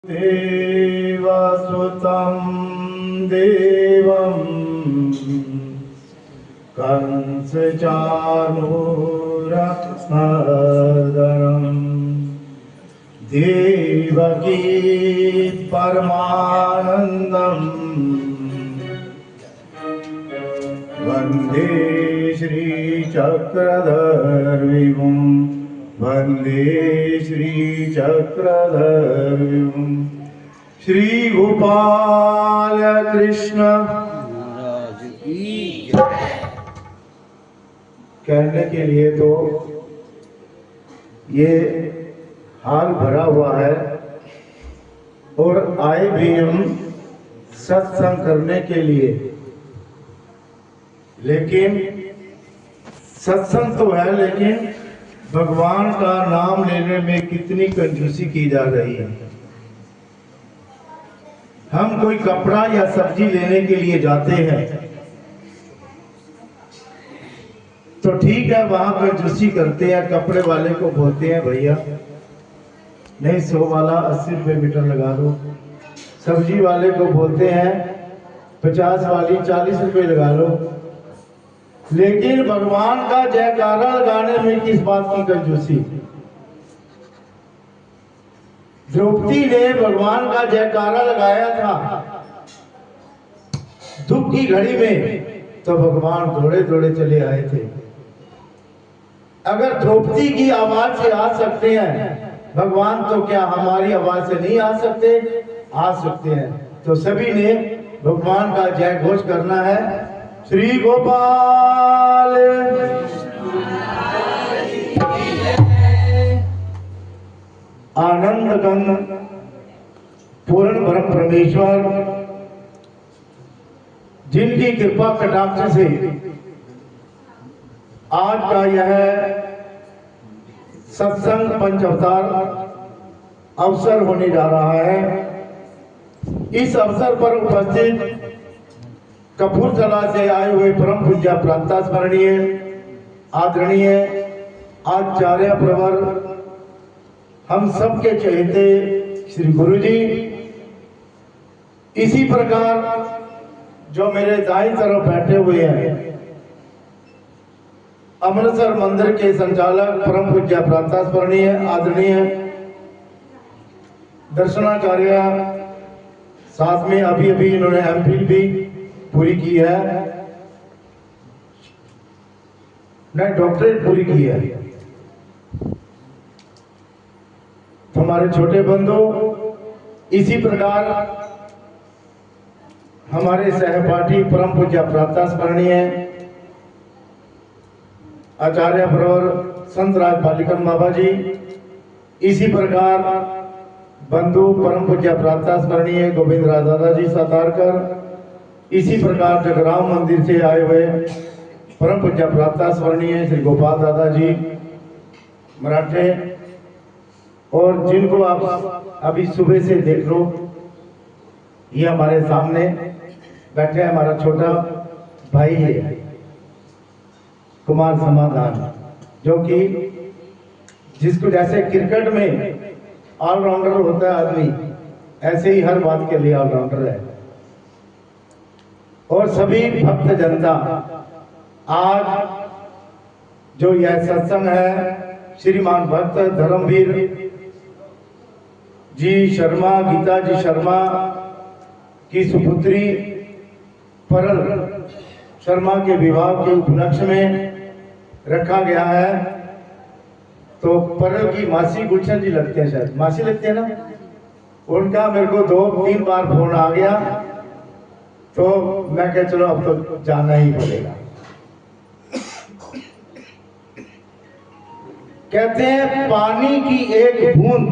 देवसुतं देवं कंसचाणूरमर्दनं देवकी परमानन्दं वन्दे श्रीचक्रधरविभुं वन्दे श्रीचक्रधरविभुं। श्री गोपाल कृष्ण महाराज की जय। कहने के लिए तो ये हाल भरा हुआ है और आए भी हम सत्संग करने के लिए, लेकिन सत्संग तो है, लेकिन भगवान का नाम लेने में कितनी कंजूसी की जा रही है। हम कोई कपड़ा या सब्जी लेने के लिए जाते हैं तो ठीक है, वहां कंजूसी करते हैं, कपड़े वाले को बोलते हैं भैया नहीं 100 वाला 80 रुपए मीटर लगा दो, सब्जी वाले को बोलते हैं 50 वाली 40 रुपए लगा लो। लेकिन भगवान का जयकारा लगाने में किस बात की कंजूसी? द्रौपदी ने भगवान का जयकारा लगाया था दुख की घड़ी में, तो भगवान दौड़े दौड़े चले आए थे। अगर द्रौपदी की आवाज से आ सकते हैं भगवान, तो क्या हमारी आवाज से नहीं आ सकते? आ सकते हैं। तो सभी ने भगवान का जय घोष करना है। श्री गोपाल आनंद कंद पूर्ण ब्रह्म परमेश्वर, जिनकी कृपा कटाक्ष से आज का यह सत्संग पंच अवतार अवसर होने जा रहा है। इस अवसर पर उपस्थित कपूरथला से आए हुए परम पूज्य प्रांता स्मरणीय आदरणीय आचार्य प्रवर, हम सबके चहेते श्री गुरु जी, इसी प्रकार जो मेरे दाईं तरफ बैठे हुए हैं अमृतसर मंदिर के संचालक परम पूज्य प्रांता स्मरणीय आदरणीय दर्शनाचार्य, साथ में अभी अभी इन्होंने एमफिल भी पूरी की है, नहीं डॉक्टरेट पूरी की है। तो हमारे छोटे बंधु, इसी प्रकार हमारे सहपाठी परम पूज्य प्रांता स्मरणीय आचार्य प्रवर संत राज बालिकन बाबा जी, इसी प्रकार बंधु परम पूज्य प्रांता स्मरणीय गोविंद राज दादा जी सातारकर, इसी प्रकार जगराम मंदिर से आए हुए परम पूज्य प्रांता स्मरणीय श्री गोपाल दादा जी मराठे, और जिनको आप अभी सुबह से देख लो, ये हमारे सामने बैठे हैं, हमारा छोटा भाई है कुमार समाधान, जो कि जिसको जैसे क्रिकेट में ऑलराउंडर होता है आदमी, ऐसे ही हर बात के लिए ऑलराउंडर है। और सभी भक्त जनता, आज जो यह सत्संग है श्रीमान भक्त धर्मवीर जी शर्मा, गीता जी शर्मा की सुपुत्री परल शर्मा के विवाह के उपलक्ष्य में रखा गया है। तो परल की मासी गुलशन जी लगते हैं, शायद मासी लगते हैं ना, उनका मेरे को 2-3 बार फोन आ गया, तो मैं कह चलो अब तो जाना ही पड़ेगा। कहते हैं पानी की एक बूंद,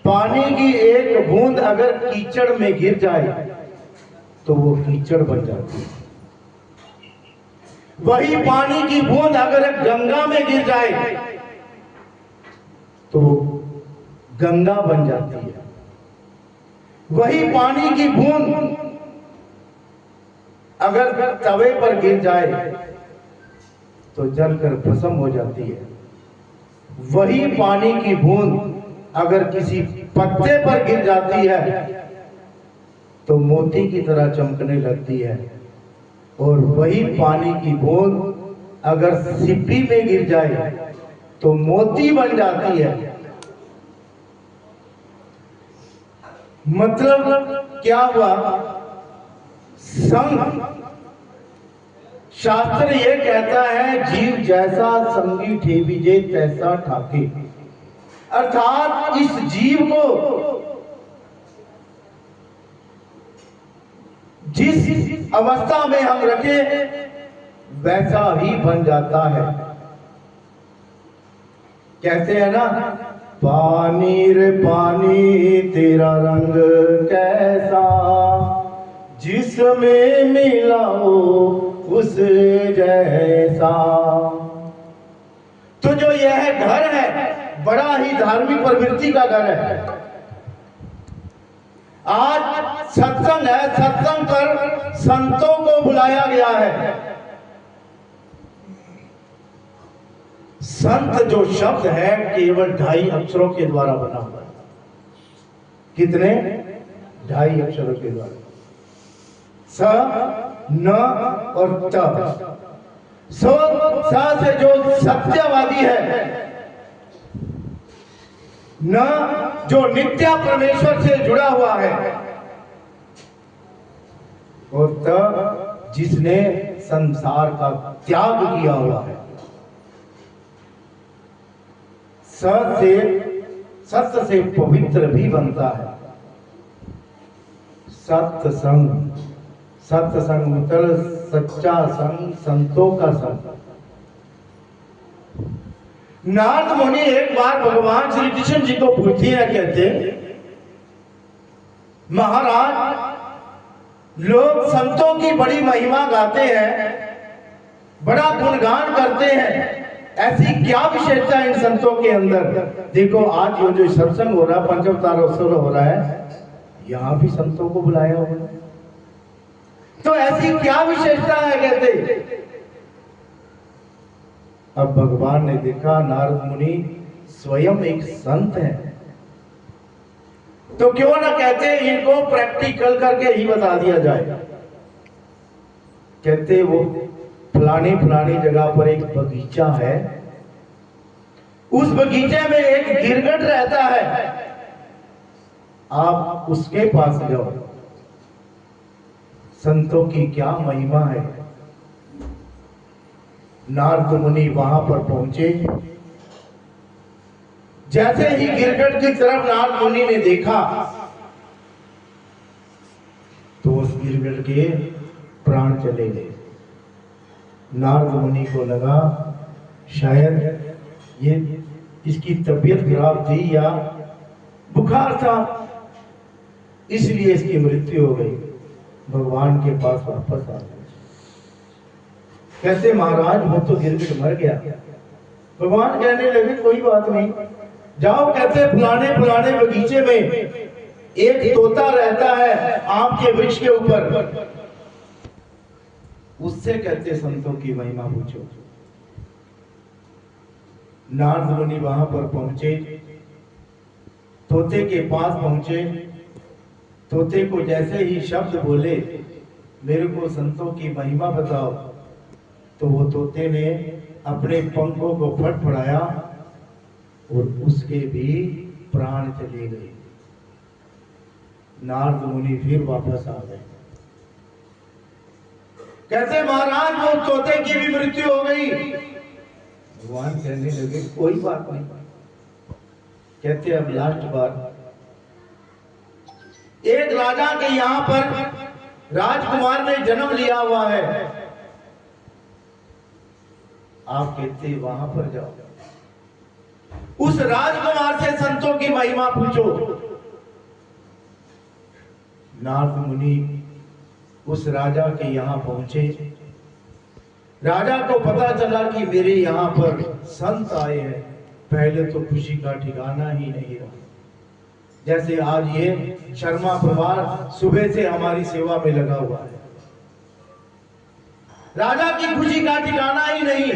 पानी की एक बूंद अगर कीचड़ में गिर जाए तो वो कीचड़ बन जाती है। वही पानी की बूंद अगर गंगा में गिर जाए तो गंगा बन जाती है। वही पानी की बूंद अगर तवे पर गिर जाए तो जलकर भस्म हो जाती है। वही पानी की बूंद अगर किसी पत्ते पर गिर जाती है तो मोती की तरह चमकने लगती है, और वही पानी की बूंद अगर सिप्पी में गिर जाए तो मोती बन जाती है। मतलब क्या हुआ? संग, शास्त्र ये कहता है जीव जैसा संगी ठेविजे तैसा ठाके, अर्थात इस जीव को जिस अवस्था में हम रखे वैसा ही बन जाता है। कहते हैं ना, पानी रे पानी तेरा रंग कैसा, जिसमें मिलाओ उस जैसा। तो जो यह घर है बड़ा ही धार्मिक प्रवृत्ति का घर है। आज सत्संग है, सत्संग पर संतों को बुलाया गया है। संत जो शब्द है केवल 2.5 अक्षरों के द्वारा बना हुआ है। कितने? 2.5 अक्षरों के द्वारा, स, न और त। स से जो सत्यवादी है, न जो नित्य परमेश्वर से जुड़ा हुआ है, और त जिसने संसार का त्याग किया हुआ है। सत्य से पवित्र भी बनता है। सत्संग, सत्संग मतलब सच्चा संग, संतों का संग। नारद मुनि एक बार भगवान श्री कृष्ण जी को पूछते हैं, कहते महाराज लोग संतों की बड़ी महिमा गाते हैं, बड़ा गुणगान करते हैं, ऐसी क्या विशेषता इन संतों के अंदर? देखो आज जो सत्संग हो रहा है, पंचअवतार उत्सव हो रहा है, यहां भी संतों को बुलाया हुआ है, तो ऐसी क्या विशेषता है? कहते अब भगवान ने देखा नारद मुनि स्वयं एक संत है, तो क्यों ना कहते इनको प्रैक्टिकल करके ही बता दिया जाए। कहते वो फलानी फलानी जगह पर एक बगीचा है, उस बगीचे में एक गिरगिट रहता है, आप उसके पास जाओ। संतों की क्या महिमा है। नारद मुनि वहां पर पहुंचे। जैसे ही गिरगिट की तरफ नारद मुनि ने देखा तो उस गिरगिट के प्राण चले गए। नारद मुनि को लगा शायद ये इसकी तबीयत खराब थी या बुखार था, इसलिए इसकी मृत्यु हो गई। भगवान के पास वापस आ गए। कहते महाराज वो तो गिरगिट मर गया। भगवान कहने लगे कोई बात नहीं, जाओ कहते फलाने फलाने बगीचे में एक तोता रहता है आम के वृक्ष के ऊपर, उससे कहते संतों की महिमा पूछो। नारद मुनि वहां पर पहुंचे, तोते के पास पहुंचे। तोते को जैसे ही शब्द बोले मेरे को संतों की महिमा बताओ, तो वो तोते ने अपने पंखों को फड़फड़ाया और उसके भी प्राण चले गए। नारद मुनि फिर वापस आ गए। कहते महाराज वो तोते की भी मृत्यु हो गई। भगवान कहने लगे कोई बात नहीं। कहते अब लास्ट बार, एक राजा के यहां पर राजकुमार ने जन्म लिया हुआ है, आप कहते वहां पर जाओ, उस राजकुमार से संतों की महिमा पूछो। नारद मुनि उस राजा के यहां पहुंचे। राजा को पता चला कि मेरे यहां पर संत आए हैं। पहले तो खुशी का ठिकाना ही नहीं रहा। जैसे आज ये शर्मा परिवार सुबह से हमारी सेवा में लगा हुआ है, राजा की खुशी का ठिकाना ही नहीं।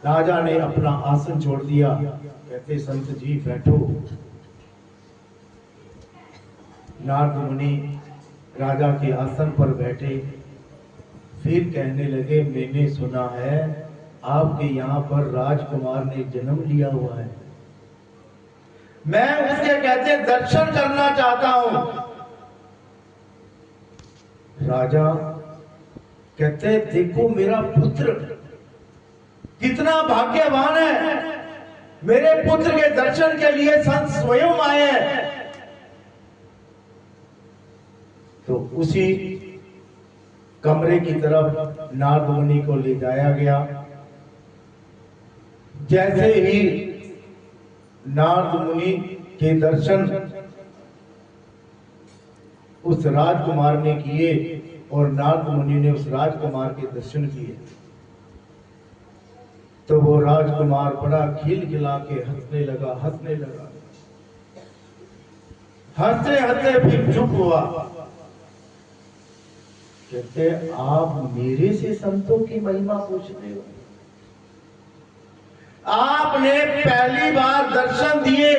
राजा ने अपना आसन छोड़ दिया। कहते संत जी बैठो। नारद मुनि राजा के आसन पर बैठे। फिर कहने लगे, मैंने सुना है आपके यहाँ पर राजकुमार ने जन्म लिया हुआ है, मैं उसके कहते दर्शन करना चाहता हूं। राजा कहते देखो मेरा पुत्र कितना भाग्यवान है, मेरे पुत्र के दर्शन के लिए संत स्वयं आए हैं। तो उसी कमरे की तरफ नारद मुनि को ले जाया गया। जैसे ही नारद मुनि के दर्शन उस राजकुमार ने किए और नारद मुनि ने उस राजकुमार के दर्शन किए, तो वो राजकुमार बड़ा खिलखिला के हंसने लगा। हंसते हंसते फिर चुप हुआ। कहते आप मेरे से संतों की महिमा पूछते हो? आपने पहली बार दर्शन दिए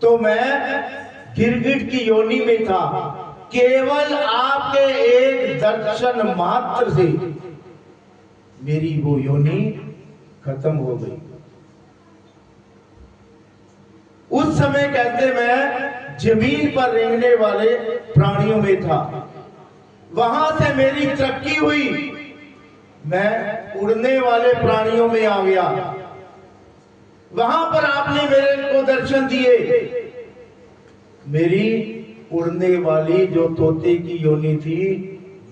तो मैं गिरगिट की योनि में था। केवल आपके एक दर्शन मात्र से मेरी वो योनि खत्म हो गई। उस समय कहते मैं जमीन पर रेंगने वाले प्राणियों में था, वहां से मेरी तरक्की हुई, मैं उड़ने वाले प्राणियों में आ गया। वहां पर आपने मेरे को दर्शन दिए, मेरी उड़ने वाली जो तोते की योनि थी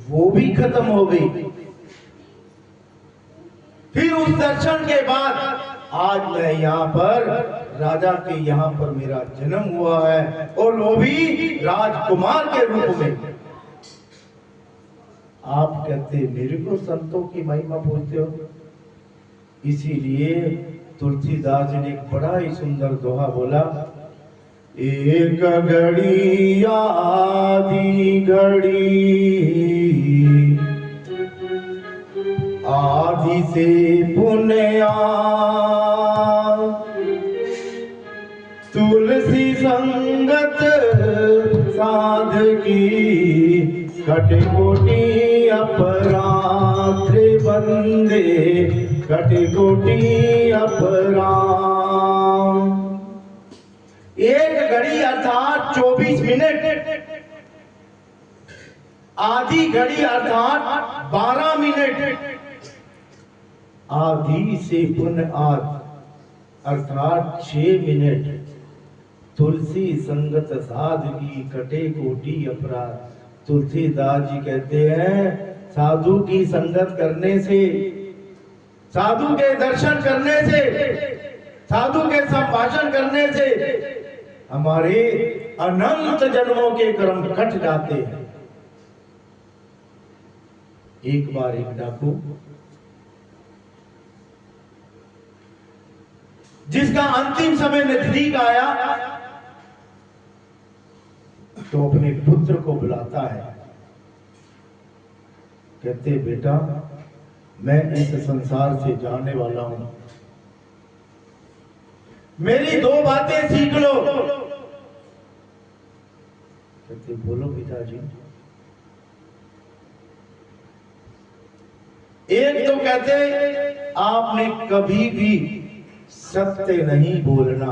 वो भी खत्म हो गई। फिर उस दर्शन के बाद आज मैं यहाँ पर राजा के यहाँ पर मेरा जन्म हुआ है, और वो भी राजकुमार के रूप में। आप कहते मेरे को संतों की महिमा पूछते हो? इसीलिए तुलसीदास जी ने एक बड़ा ही सुंदर दोहा बोला, एक घड़ी आधी घड़ी, आधी से पुण्या, तुलसी संगत साधकी, कटकोटि अपराध बंदे, कटकोटि अपराध। एक घड़ी अर्थात 24 मिनट, आधी घड़ी अर्थात 12 मिनट, आधी से पुण्य आध अर्थात 6 मिनट, तुलसी संगत साधकी, कटे कोटि अपराध। तुलसीदास जी कहते हैं साधु की संगत करने से, साधु के दर्शन करने से, साधु के संभाषण करने से हमारे अनंत जन्मों के कर्म कट जाते हैं। एक बार एक डाकू जिसका अंतिम समय नजदीक आया तो अपने पुत्र को बुलाता है। कहते बेटा मैं इस संसार से जाने वाला हूं, मेरी 2 बातें सीख लो। कहते बोलो पिताजी। एक तो कहते आपने कभी भी सत्य नहीं बोलना,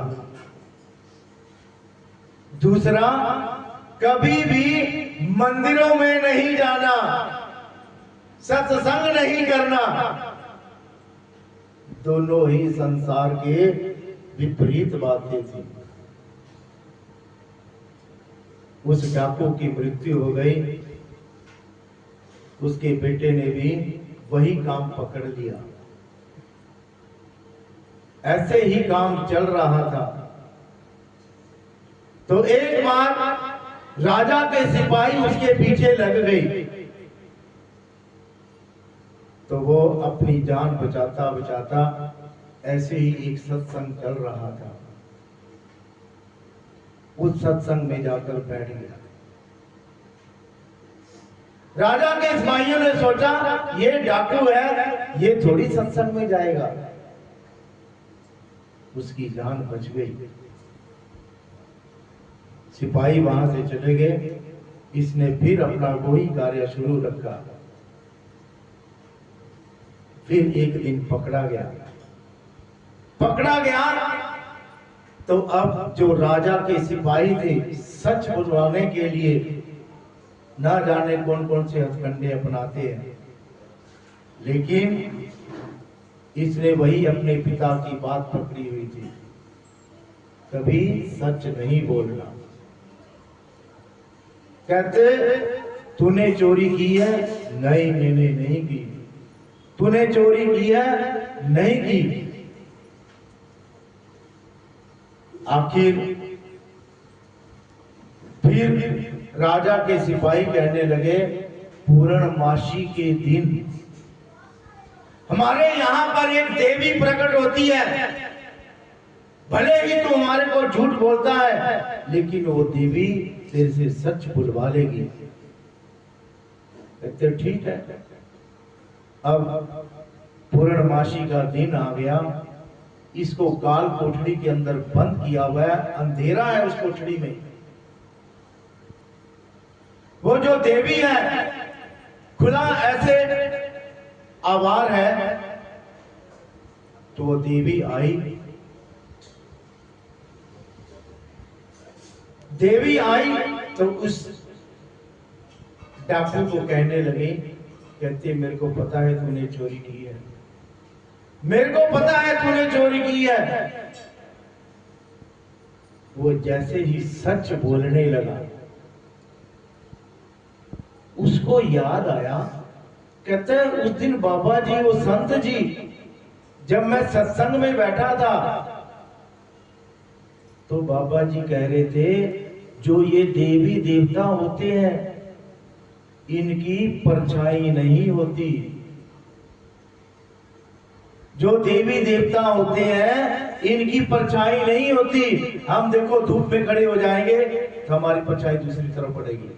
दूसरा कभी भी मंदिरों में नहीं जाना, सत्संग नहीं करना। दोनों ही संसार के विपरीत बातें थी। उस डाकू की मृत्यु हो गई, उसके बेटे ने भी वही काम पकड़ लिया। ऐसे ही काम चल रहा था तो एक बार राजा के सिपाही उसके पीछे लग गई, तो वो अपनी जान बचाता बचाता ऐसे ही एक सत्संग चल रहा था, उस सत्संग में जाकर बैठ गया। राजा के सिपाहियों ने सोचा ये डाकू है, ये थोड़ी सत्संग में जाएगा। उसकी जान बच गई। सिपाही वहां से चले गए। इसने फिर अपना वही कार्य शुरू रखा। फिर एक दिन पकड़ा गया। तो अब जो राजा के सिपाही थे, सच बुलवाने के लिए ना जाने कौन कौन से हथकंडे अपनाते हैं, लेकिन इसने वही अपने पिता की बात पकड़ी हुई थी, कभी सच नहीं बोलना। कहते तूने चोरी की है? नहीं, मैंने नहीं की। तूने चोरी की है? नहीं की। आखिर फिर राजा के सिपाही कहने लगे, पूर्णमासी के दिन हमारे यहाँ पर एक देवी प्रकट होती है। भले ही तू हमारे को झूठ बोलता है, लेकिन वो देवी तेरे से सच बुलवा लेगी। कहते ठीक है। अब पूर्णमासी का दिन आ गया। इसको काल कोठरी के अंदर बंद किया हुआ है, अंधेरा है उस कोठरी में। वो जो देवी है, खुला ऐसे आवार है, तो वो देवी आई। तो उस डाकू को कहने लगे, कहते मेरे को पता है तूने चोरी की है, मेरे को पता है तूने चोरी की है। वो जैसे ही सच बोलने लगा, उसको याद आया। कहते हैं उस दिन बाबा जी, वो संत जी, जब मैं सत्संग में बैठा था, तो बाबा जी कह रहे थे जो ये देवी देवता होते हैं, इनकी परछाई नहीं होती। जो देवी देवता होते हैं, इनकी परछाई नहीं होती। हम देखो धूप में खड़े हो जाएंगे तो हमारी परछाई दूसरी तरफ पड़ेगी।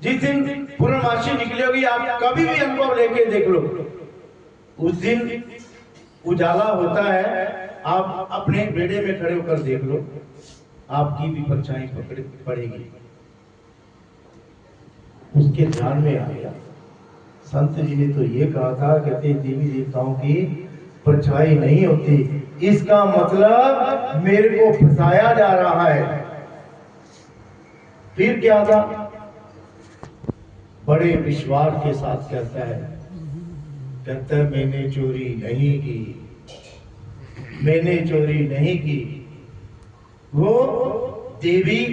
जिस दिन पूर्णमासी निकली होगी, आप कभी भी अनुभव लेके देख लो, उस दिन उजाला होता है। आप अपने बेड़े में खड़े होकर देख लो, आपकी भी परछाई पड़ेगी। उसके ध्यान में आ गया, संत जी ने तो ये कहा था, कहते देवी देवताओं की परछाई नहीं होती, इसका मतलब मेरे को फंसाया जा रहा है। फिर क्या था? बड़े विश्वास के साथ कहता है मैंने चोरी नहीं की, मैंने चोरी नहीं की। वो देवी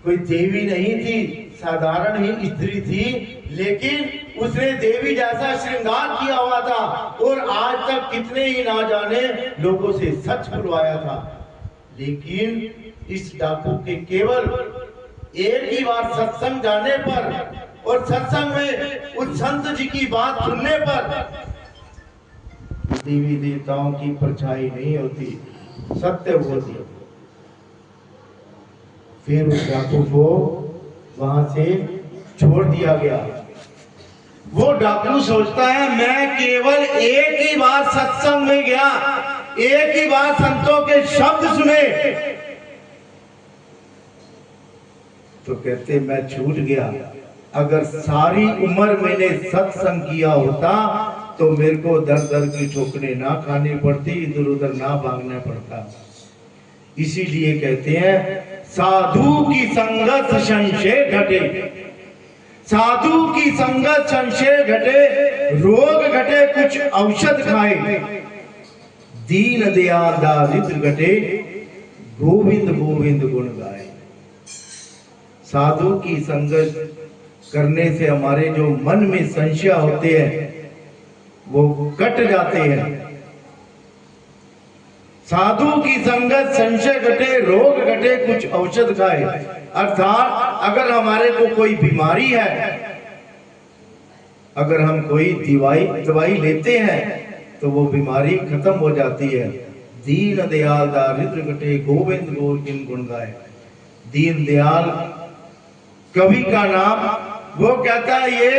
कोई देवी नहीं थी, साधारण ही स्त्री थी, लेकिन उसने देवी जैसा श्रृंगार किया हुआ था और आज तक कितने ही ना जाने लोगों से सच बुलवाया था। लेकिन इस डाकू के केवल एक ही बार सत्संग जाने पर और सत्संग में उस संत जी की बात सुनने पर देवी देवताओं की परछाई नहीं होती, सत्य होती। फिर उस डाकू को वहां से छोड़ दिया गया। वो डाकू सोचता है मैं केवल एक ही बार सत्संग में गया, एक ही बार संतों के शब्द सुने, तो कहते मैं छूट गया। अगर सारी उम्र मैंने सत्संग किया होता तो मेरे को दर दर की ठोकरें ना खानी पड़ती, इधर उधर ना भागना पड़ता। इसीलिए कहते हैं साधु की संगत संशय घटे, साधु की संगत संशय घटे, रोग घटे कुछ औषध खाए, दीन दयाल दारिद्र घटे, गोविंद गोविंद गुण गाए। साधु की संगत करने से हमारे जो मन में संशय होते हैं वो कट जाते हैं। साधु की संगत संशय घटे, रोग घटे कुछ औषध खाए। अर्थात अगर हमारे को कोई बीमारी है, अगर हम कोई दवाई लेते हैं तो वो बीमारी खत्म हो जाती है। दीन दयाल दारिद्र घटे, गोविंद गोविंद गुण गाए। दीन दयाल कवि का नाम वो कहता है ये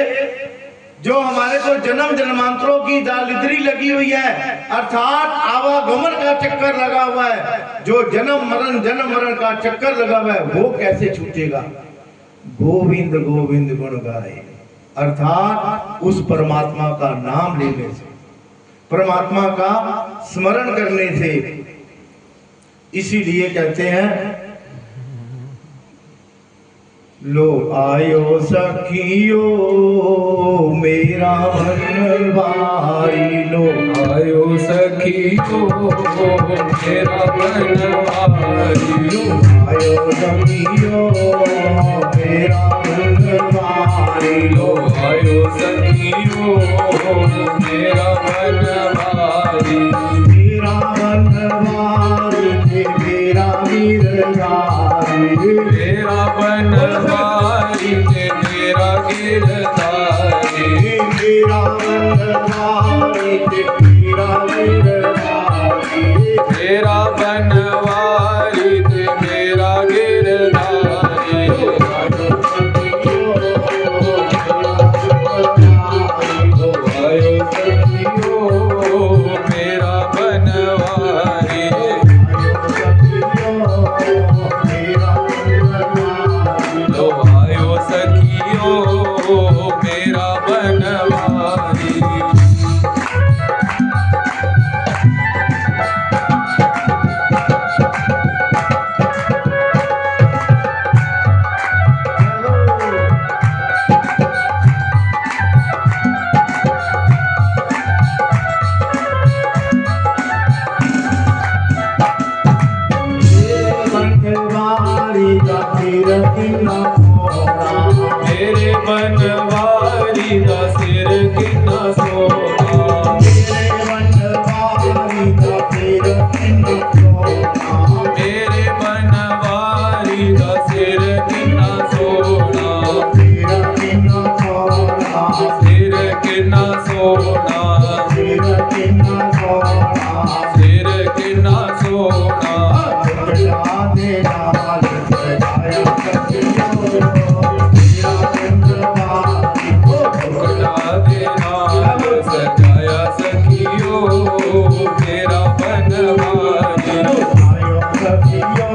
जो हमारे को जन्म जन्मांतरों की दालिद्री लगी हुई है, अर्थात आवागमन का चक्कर लगा हुआ है, जो जन्म मरण का चक्कर लगा हुआ है, वो कैसे छूटेगा? गोविंद गोविंद गुण गाए, अर्थात उस परमात्मा का नाम लेने से, परमात्मा का स्मरण करने से। इसीलिए कहते हैं लो आयो सखियो मेरा बनवारी, लो आयो सखियो मेरा बनवारी, लो आयो सखियो मेरा बनवारी, लो आयो सखियो मेरा बनवारी, मेरा बनवारी मेरा गिरधारी, मेरा बनवारी मेरा गिरधारी, मेरा बनवारी मेरा गिरधारी, मेरा बनवारी मेरा गिरधारी, आयो सखियो मेरा बनवारी, लो आयो सखियो मेरा बनवारी। मेरे बनवारी दा सिर कितना सोना, मेरे बनवारी दा सिर कितना सोना, मेरे बनवारी दा सिर कितना सोना, सिर कितना सोना, सिर कितना सोना, सिर कितना सोना, सिर कितना सोना, टुकड़ा दे नाल सजाया सखियो मेरा बनवारी, टुकड़ा दे नाल सजाया सखियो मेरा बनवारी, आयो सखियो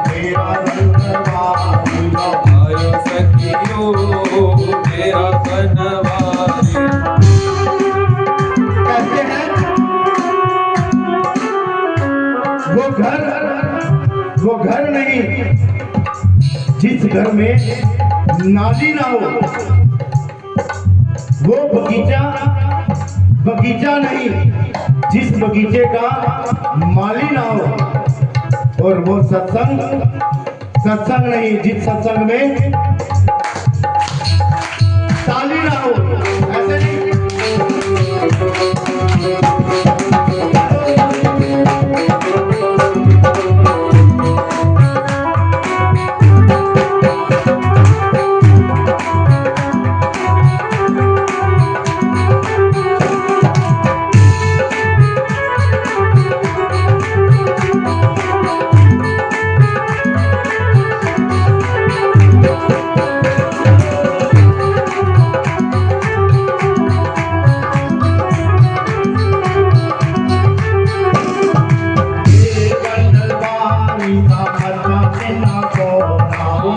मेरा बनवारी, आयो सखियो मेरा बनवारी। कहते हैं वो घर नहीं जिस घर में नाली ना हो, वो बगीचा नहीं जिस बगीचे का माली ना हो, और वो सत्संग नहीं जिस सत्संग में ताली ना हो। ऐसे नहीं।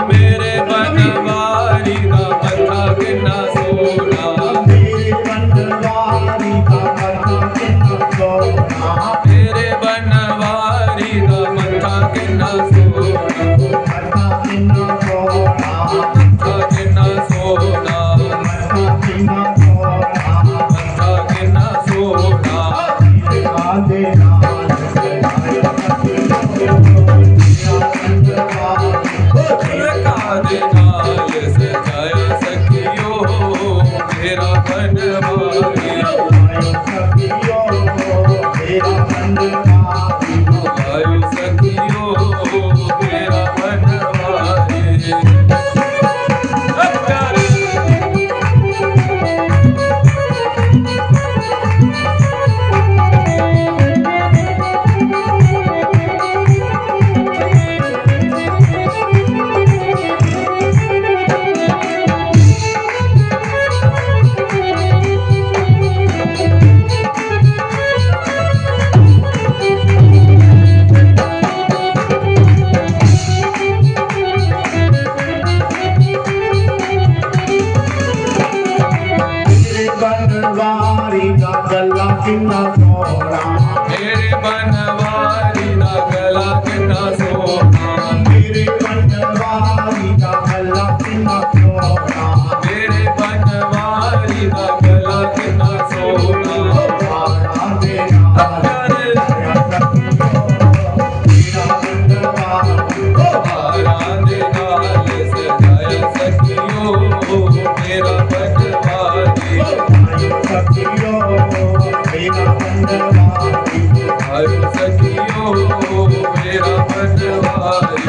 मेरे बनवारी दा मथा कितना सोना, मेरे बनवारी का मथा कितना सोना, मेरे बनवारी दा मथा कितना सोना, मथा कितना सोना, मथा कितना सोना, मथा कितना सोना, मथा कितना सोना, का देना का दे नाल सजाया सखियो मेरा बनवारी, आयो सखियो किन्ना सोना मेरे बनवारी दा गला किन्ना सोना मेरे बनवारी दा गला किन्ना सोना बारा दे नाल सजाया सखियो मेरा बनवारी बारा दे नाल सजाया सखियो मेरा बनवारी आयो सखियो मेरा बनवारी आयो सखियो मेरा बनवारी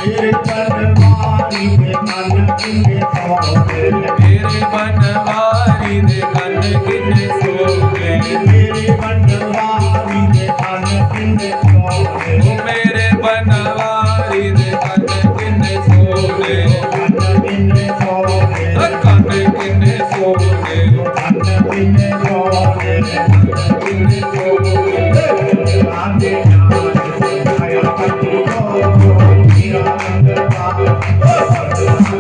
मेरे बनवारी दे मन किन्ने सोने मेरे बनवारी दे कन किन्ने सोने मेरे बनवारी दे मन किन्ने सोने मेरे बनवारी दे कन किन्ने सोने मन किन्ने सोने कन किन्ने सोने मन किन्ने सोने किन्ने सोने आंधे नाल सजाया सखियो मेरा बनवारी सजाया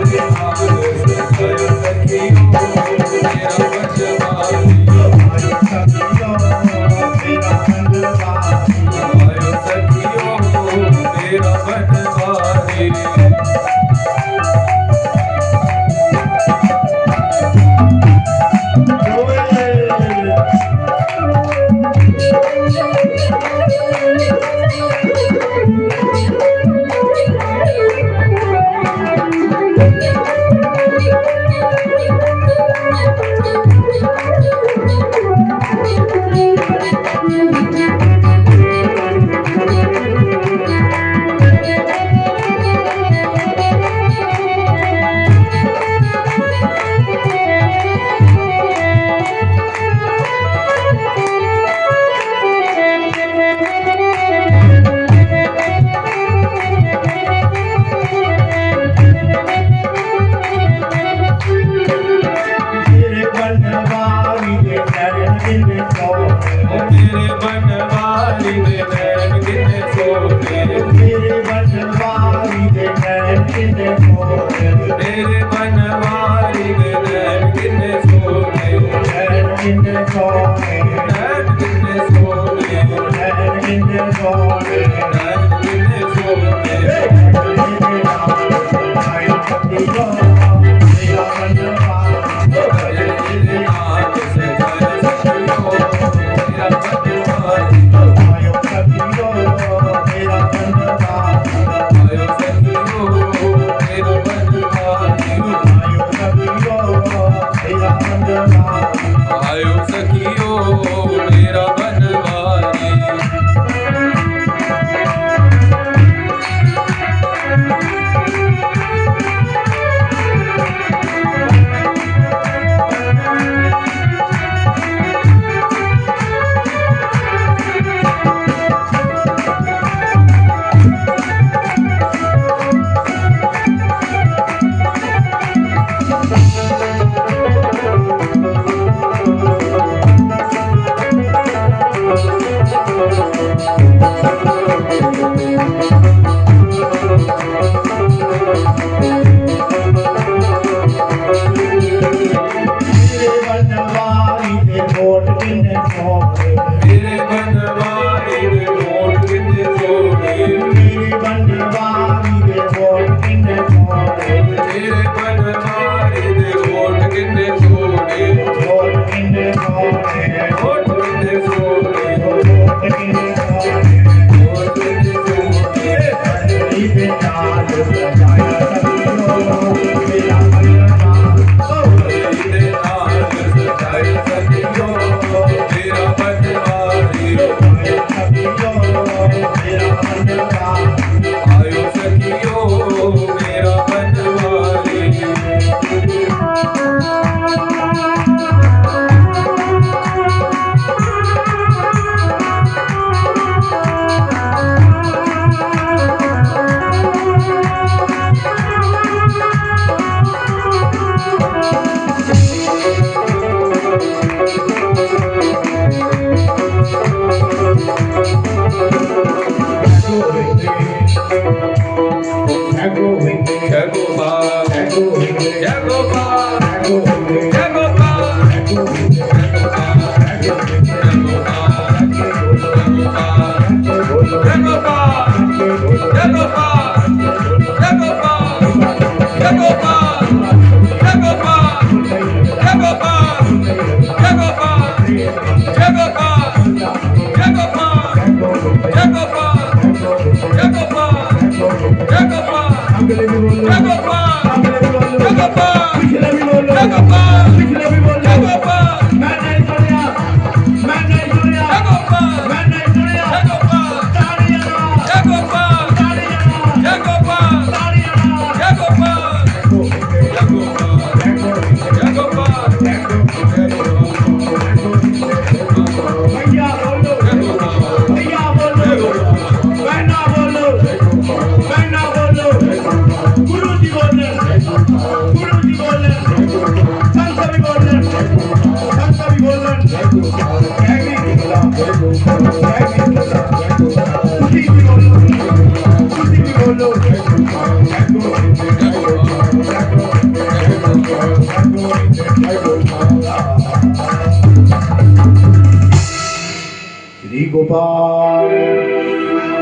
सखियो मेरा बनवारी आयो सखियो मेरा बनवारी आयो सखियो मेरा बनवारी मेरे बनवारी दे चरण किन्ने सोने मेरे बनवारी दे नैन किन्ने सोने मेरे बनवारी दे चरण किन्ने सोने मेरे बनवारी दे नैन किन्ने सोने चरण किन्ने सोने नैन किन्ने सोने चरण किन्ने सोने नैन किन्ने सोने मेरे नाल सजाया सखियो मेरा बनवारी तेरे नाम सजाया सखियो मेरा बनवारी आयो सखियो मेरा बनवारी आयो सखियो मेरा बनवारी आयो सखियो मेरा बनवारी आयो सखियो मेरा बनवारी आयो गोपाल।